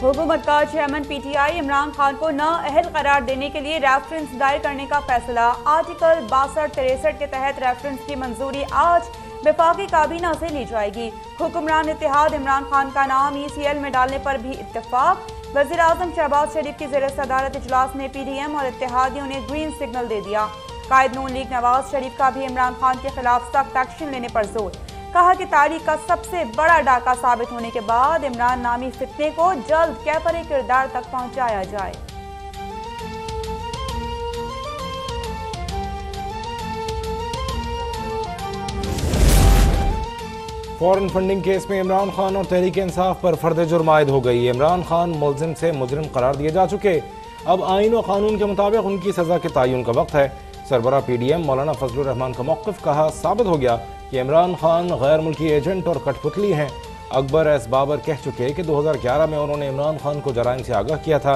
हुकूमत का chairman PTI Imran Khan को नाअहल करार देने के लिए रेफरेंस दायर करने का फैसला। आर्टिकल 62-63 के तहत रेफरेंस की मंजूरी आज वफाकी काबीना से ली जाएगी। हुक्मरान इत्तेहाद इमरान खान का नाम ECL में डालने पर भी इत्तेफाक। वज़ीर आज़म शहबाज शरीफ की ज़ेर सदारत इजलास में PDM और इत्तेहादियों ने ग्रीन सिग्नल दे दिया। कायद नून लीग नवाज शरीफ का भी इमरान खान के खिलाफ सख्त एक्शन लेने पर जोर। कहा कि तारीख का सबसे बड़ा डाका साबित होने के बाद इमरान नामी फितने को जल्द कैफरे किरदार तक पहुंचाया जाए। फॉरेन फंडिंग केस में इमरान खान और तहरीक इंसाफ पर फर्द जुर्म आयद हो गई। इमरान खान मुलजिम से मुजरिम करार दिए जा चुके। अब आइन और कानून के मुताबिक उनकी सजा के तयन का वक्त है। सरबरा PDM मौलाना फजलुर रहमान का मौक़िफ़ कहा साबित हो गया कि इमरान खान गैर मुल्की एजेंट और कठपुतली हैं। अकबर एस बाबर कह चुके कि 2011 में उन्होंने इमरान खान को जराइम से आगाह किया था।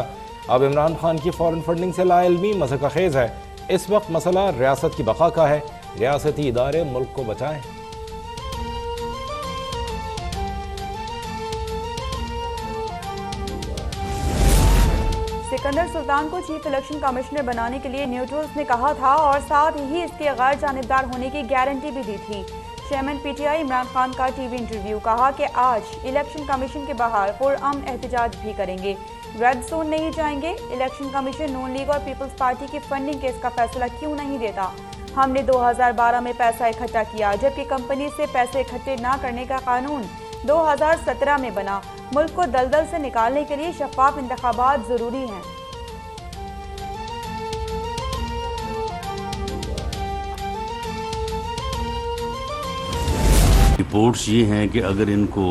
अब इमरान खान की फॉरेन फंडिंग से लाइल्मी मज़हक़ खेज़ है। इस वक्त मसला रियासत की बका का है। रियासती इदारे मुल्क को बचाएं। सिकंदर सुल्तान को चीफ इलेक्शन कमिश्नर बनाने के लिए न्यूट्रल्स ने कहा था और साथ ही इसके गैर जानिबदार होने की गारंटी भी दी थी। चेयरमैन PTI इमरान खान का टीवी इंटरव्यू। कहा कि आज इलेक्शन कमीशन के बाहर पुरअमन एहतजाज भी करेंगे, रेड जोन नहीं जाएंगे। इलेक्शन कमीशन नून लीग और पीपल्स पार्टी की फंडिंग केस का फैसला क्यों नहीं देता? हमने 2012 में पैसा इकट्ठा किया, जबकि कंपनी से पैसे इकट्ठे न करने का कानून 2017 में बना। मुल्क को दलदल से निकालने के लिए शफाफ इंतखाबात जरूरी हैं। रिपोर्ट्स ये हैं कि अगर इनको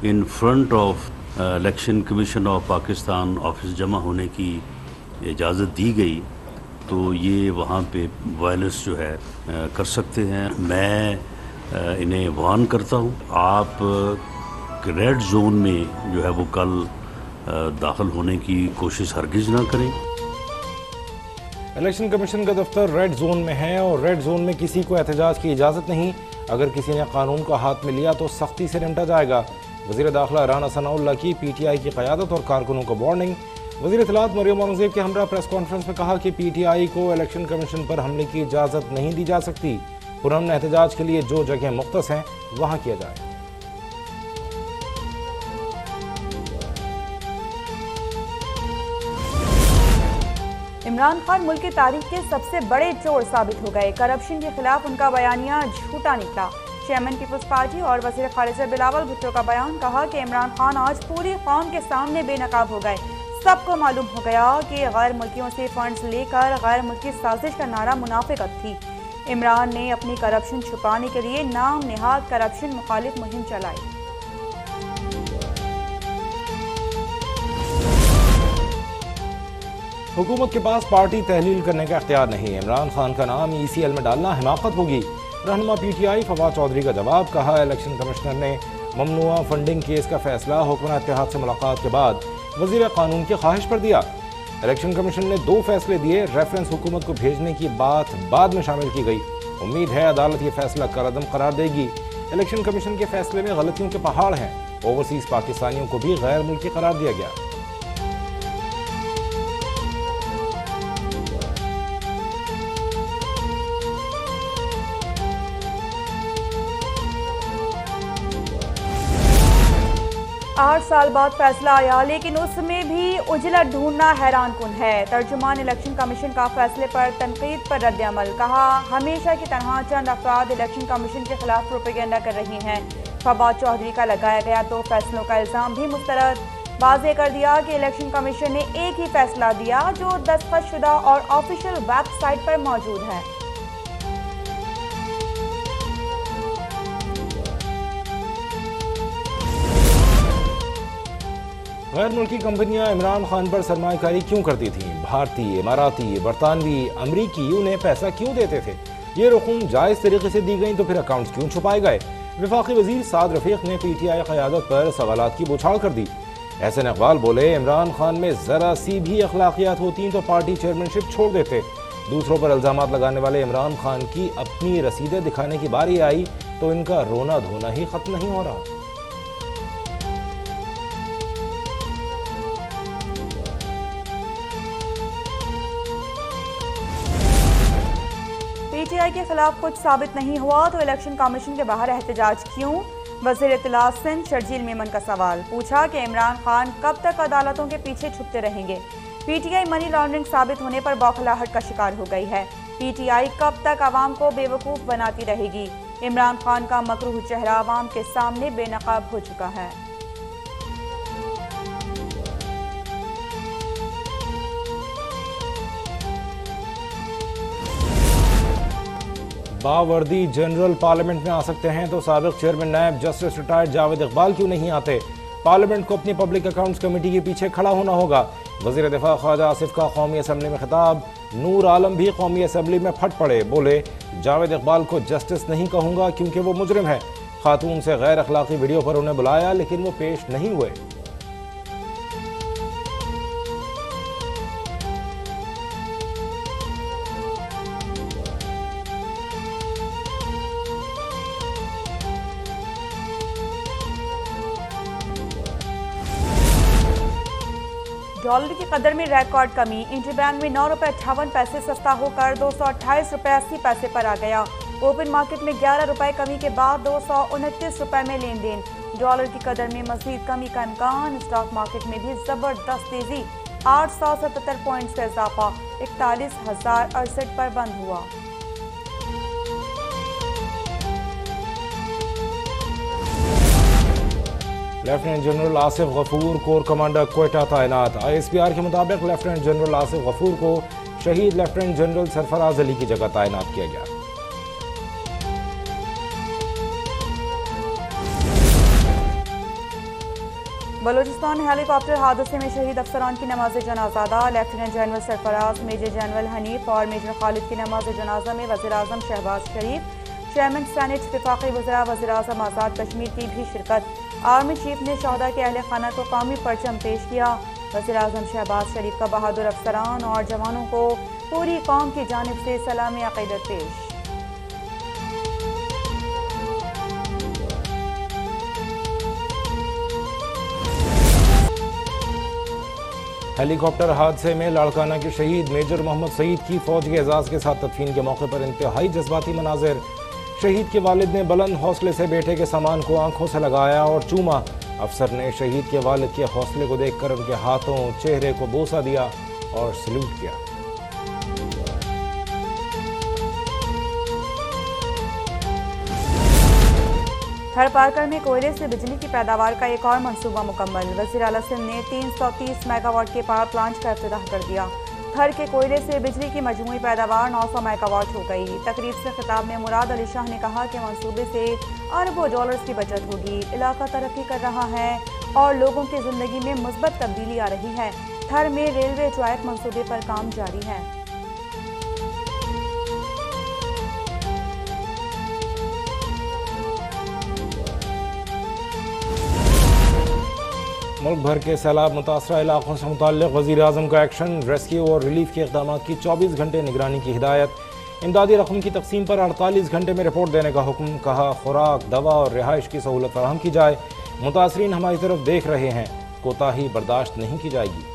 in front of election commission of Pakistan office जमा होने की इजाज़त दी गई तो ये वहाँ पे वायलेंस जो है कर सकते हैं। मैं इन्हें वार्न करता हूँ, आप रेड जोन में जो है वो कल दाखिल होने की कोशिश हरगिज़ ना करें। इलेक्शन कमीशन का दफ्तर रेड जोन में है और रेड जोन में किसी को एहतजाज की इजाज़त नहीं। अगर किसी ने कानून को हाथ में लिया तो सख्ती से निपटा जाएगा। वज़ीर दाखिला राना सनाउल्लाह की PTI की क़यादत और कारकुनों को वार्निंग। वज़ीर इत्तलात मरियम औरंगज़ेब के हमरा प्रेस कॉन्फ्रेंस में कहा कि PTI को इलेक्शन कमीशन पर हमले की इजाज़त नहीं दी जा सकती। पुरअमन एहतजाज के लिए जो जगह मुख्तस हैं वहाँ किया जाए। इमरान खान मुल्क की तारीख के सबसे बड़े चोर साबित हो गए। करप्शन के खिलाफ उनका बयानिया झूठा निकला। चेयरमैन पीपल्स पार्टी और वज़ीर ख़ारिजा बिलावल भुट्टो का बयान। कहा कि इमरान खान आज पूरी कौम के सामने बेनकाब हो गए। सबको मालूम हो गया कि गैर मुल्कियों से फंड्स लेकर गैर मुल्की साजिश का नारा मुनाफिकत थी। इमरान ने अपनी करप्शन छुपाने के लिए नाम नेहाद करप्शन मुखालिफ मुहिम चलाई। हुकूमत के पास पार्टी तहलील करने का इख्तियार नहीं। इमरान खान का नाम ECL में डालना हिमाकत होगी। रहनुमा PTI फवाद चौधरी का जवाब। कहा इलेक्शन कमिश्नर ने ममनुआ फंडिंग केस का फैसला हुक्मरान इत्तेहाद से मुलाकात के बाद वज़ीर कानून की ख्वाहिश पर दिया। इलेक्शन कमीशन ने 2 फैसले दिए। रेफरेंस हुकूमत को भेजने की बात बाद में शामिल की गई। उम्मीद है अदालत ये फैसला कलअदम करार देगी। इलेक्शन कमीशन के फैसले में गलतियों के पहाड़ हैं। ओवरसीज पाकिस्तानियों को भी गैर मुल्की करार दिया गया। आठ साल बाद फैसला आया, लेकिन उसमें भी उजलत ढूंढना हैरान कुन है। तर्जुमान इलेक्शन कमीशन का फैसले पर तनकीद पर रद्द-ए-अमल। कहा हमेशा की तरह चंद अफराद इलेक्शन कमीशन के खिलाफ प्रोपेगेंडा कर रही हैं। फवाद चौधरी का लगाया गया 2 फैसलों का इल्ज़ाम भी मुस्तरद। वाज़ेह कर दिया कि इलेक्शन कमीशन ने एक ही फैसला दिया जो दस्तखतशुदा और ऑफिशियल वेबसाइट पर मौजूद है। गैर मुल्की कंपनियां इमरान खान पर सरमायाकारी क्यों करती थीं? भारतीय, इमाराती, बरतानवी, अमरीकी उन्हें पैसा क्यों देते थे? ये रकूम जायज़ तरीके से दी गई तो फिर अकाउंट्स क्यों छुपाए गए? वफाकी वजीर साद रफीक ने PTI क़यादत पर सवालात की बौछार कर दी। एहसन इकबाल बोले इमरान खान में ज़रा सी भी अखलाकियात होती तो पार्टी चेयरमैनशिप छोड़ देते। दूसरों पर इल्ज़ामात लगाने वाले इमरान खान की अपनी रसीदें दिखाने की बारी आई तो इनका रोना धोना ही ख़त्म नहीं हो रहा। PTI के खिलाफ कुछ साबित नहीं हुआ तो इलेक्शन कमीशन के बाहर एहतजाज क्यों? वज़ीर इत्तला सिंध शर्जील मेमन का सवाल। पूछा कि इमरान खान कब तक अदालतों के पीछे छुपते रहेंगे। PTI मनी लॉन्ड्रिंग साबित होने पर बौखलाहट का शिकार हो गई है। PTI कब तक आवाम को बेवकूफ़ बनाती रहेगी। इमरान खान का मकरूह चेहरा आवाम के सामने बेनकाब हो चुका है। बावर्दी जनरल पार्लियामेंट में आ सकते हैं तो साबिक चेयरमैन नायब जस्टिस रिटायर्ड जावेद इकबाल क्यों नहीं आते? पार्लियामेंट को अपनी पब्लिक अकाउंट्स कमेटी के पीछे खड़ा होना होगा। वज़ीर दिफा ख्वाजा आसिफ का कौमी असम्बली में खिताब। नूर आलम भी कौमी असम्बली में फट पड़े, बोले जावेद इकबाल को जस्टिस नहीं कहूँगा क्योंकि वो मुजरिम है। खातून से गैर अखलाकी वीडियो पर उन्हें बुलाया लेकिन वो पेश नहीं हुए। डॉलर की कदर में रिकॉर्ड कमी। इंटरबैंक में 9 रुपये 58 पैसे सस्ता होकर 228 रुपये 80 पैसे पर आ गया। ओपन मार्केट में 11 रुपये कमी के बाद 229 रुपये में लेन देन। डॉलर की कदर में मजीद कमी का इम्कान। स्टॉक मार्केट में भी जबरदस्त तेजी, 877 पॉइंट्स का इजाफा 41,068 पर बंद हुआ। Lieutenant general Asif Ghafoor corps commander Quetta तैनात। ISPR के मुताबिक लेफ्टिनेंट जनरल आसिफ गफूर को शहीद लेफ्टिनेंट जनरल सरफराज अली की जगह तैनात किया गया। बलूचिस्तान हेलीकॉप्टर हादसे में शहीद अफसरान की नमाज जनाजा अदा। Lieutenant general Sarfaraz, major general Hanif और मेजर खालिद की नमाज जनाजा में वज़ीर आज़म शहबाज शरीफ, चेयरमैन सेनेट, वफाकी वज़रा, वज़ीर आज़म आज़ाद कश्मीर की भी शिरकत। आर्मी चीफ ने शहदा के अहले खाना को कौमी परचम पेश किया। वज़ीर आज़म शहबाज शरीफ का बहादुर अफसरान और जवानों को पूरी कौम की जानिब से सलामी अक़ीदत पेश। हेलीकॉप्टर हादसे में लाड़काना के शहीद मेजर मोहम्मद सईद की फौज के एजाज़ के साथ तदफीन के मौके पर इंतहाई जज्बाती मनाजिर। शहीद के वालिद ने बुलंद हौसले से बेटे के सामान को आंखों से लगाया और चूमा। अफसर ने शहीद के वालिद के हौसले को देखकर उनके हाथों चेहरे को बोसा दिया और सल्यूट किया। थर पारकर में कोयले से बिजली की पैदावार का एक और मंसूबा मुकम्मल। वज़ीर आला सिंध ने 330 मेगावाट के पावर प्लांट का इफ्तिताह कर दिया। थर के कोयले से बिजली की मजमूई पैदावार 900 मेगावाट हो गई। तकरीब से खिताब में मुराद अली शाह ने कहा कि मंसूबे से अरबों डॉलर्स की बचत होगी। इलाका तरक्की कर रहा है और लोगों की जिंदगी में मुस्बत तब्दीली आ रही है। थर में रेलवे ट्रैक मंसूबे पर काम जारी है। मुल्क भर के सैलाब मुतासरा इलाकों से मुताल्लिक़ वज़ीर आज़म का एक्शन, रेस्क्यू और रिलीफ के इक़दामात की 24 घंटे निगरानी की हिदायत। इमदादी रकम की तकसीम पर 48 घंटे में रिपोर्ट देने का हुक्म। कहा खुराक, दवा और रिहाइश की सहूलत फराहम की जाए। मुतासरीन हमारी तरफ देख रहे हैं, कोताही बर्दाश्त नहीं की जाएगी।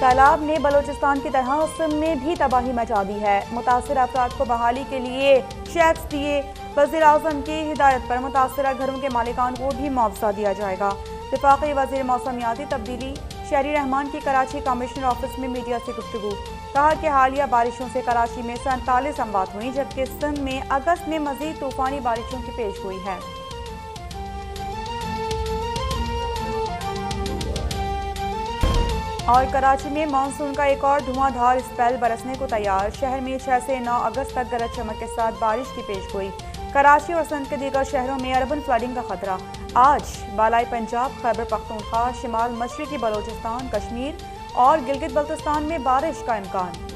सैलाब ने बलूचिस्तान की तरह सिंध में भी तबाही मचा दी है। मुतासर अफराद को बहाली के लिए चेक्स दिए। वज़ीर आज़म की हिदायत पर मुतासरा घरों के मालिकान को भी मुआवजा दिया जाएगा। वफाकी वज़ीर मौसमियाती तब्दीली शहरी रहमान की कराची कमिश्नर ऑफिस में मीडिया से गुफ्तगू। कहा कि हालिया बारिशों से कराची में 47 अमवात हुई, जबकि सिंध में अगस्त में मजीद तूफानी बारिशों की पेश गोई है। और कराची में मानसून का एक और धुआंधार स्पेल बरसने को तैयार। शहर में 6 से 9 अगस्त तक गरज चमक के साथ बारिश की पेश गोई। कराची और सिंध के दीगर शहरों में अर्बन फ्लडिंग का खतरा। आज बालाई पंजाब, खैबर पख्तूनख्वा, शिमाल मशरकी बलोचिस्तान, कश्मीर और गिलगित बल्तिस्तान में बारिश का इम्कान।